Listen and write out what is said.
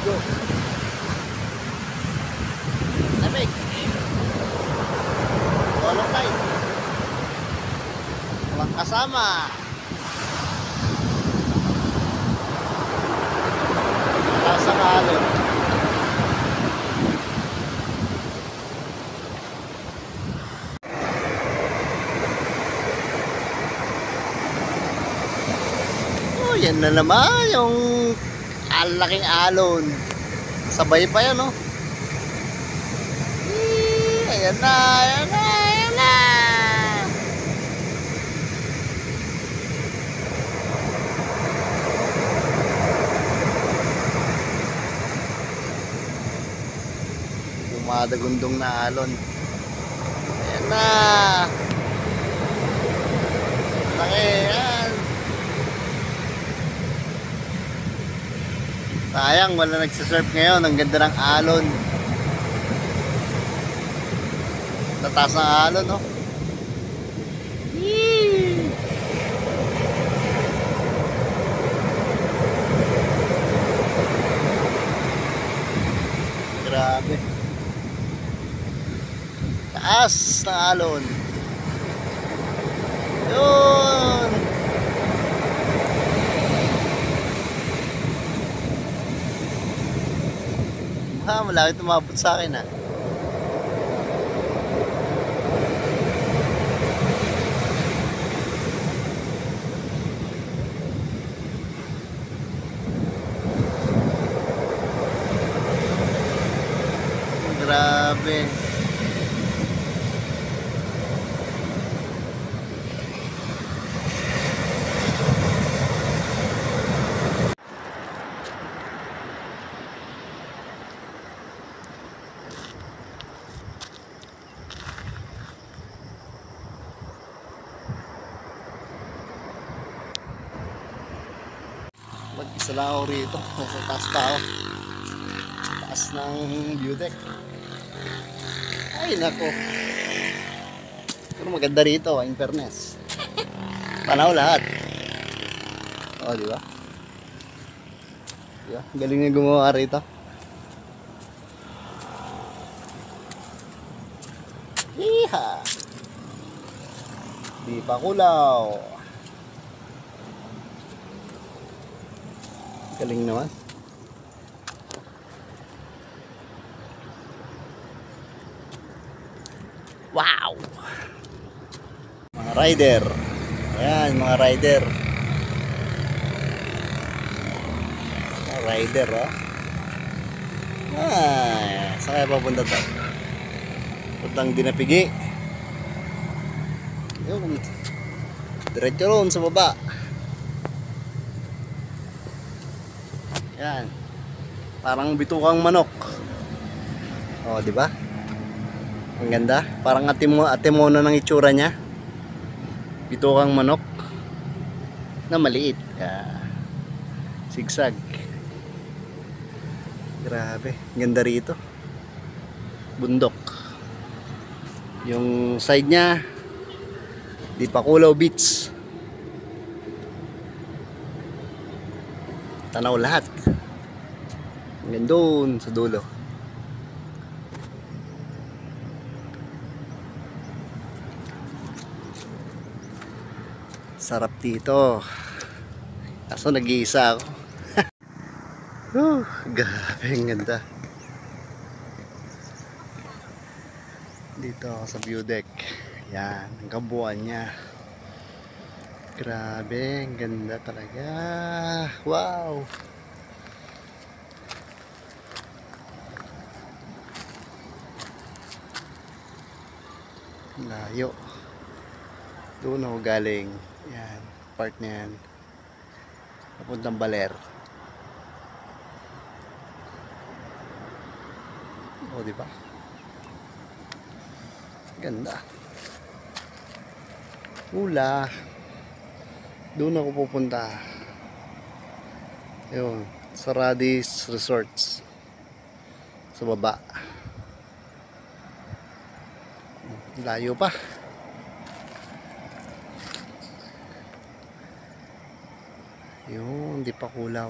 maligo. Lamig. Walang light. Walang kasama. Taas ang alon. Oh, yan na naman yung laking alon. Sabay pa yan, oh. Ayan na, ayan na, ayan na. Dumadagundong na alon. Ayan na. Laki, yan. Sayang, wala nagsisurf ngayon. Ang ganda ng alon. Tataas ng alon, no? Yee! Grabe. Taas ng alon. Yun! Malapit tumabot sa akin, ha? Grabe. Mag-isa lang ako rito. Nasa taas pa ako. Taas ng view deck. Ay nako. Pero maganda rito, in fairness. Panaw lahat. Oh, di ba? Diba? Galing na gumawa rito. Iha. Di pa kulaw. Galing naman. Wow! Mga rider. Ayan, mga rider. Mga rider, oh. Ay, saan kaya papunta to? Puntang Dinapigi. Yun. Diretso roon sa baba. Yan. Parang bitukang manok. Oh, di ba? Ang ganda. Parang atimono ng itsura niya. Bitukang manok na maliit. Yeah. Sigsag. Grabe. Ganda rito. Bundok. Yung side niya, Dipakulaw Beach. Tanaw lahat. Hanggang doon sa dulo. Sarap dito. Kaso nag-iisa ako. Grabe, ang ganda. Dito ako sa view deck. Yan, ang kabuuan niya. Grabe, ang ganda talaga. Wow! Layo. Doon ako galing. Yan, part na yan. Papuntang Baler. O, diba? Ganda. Ula. Doon ako pupunta. Ayun, sa Radis Resorts. Sa baba. Layo pa. Yun, Dipakulaw.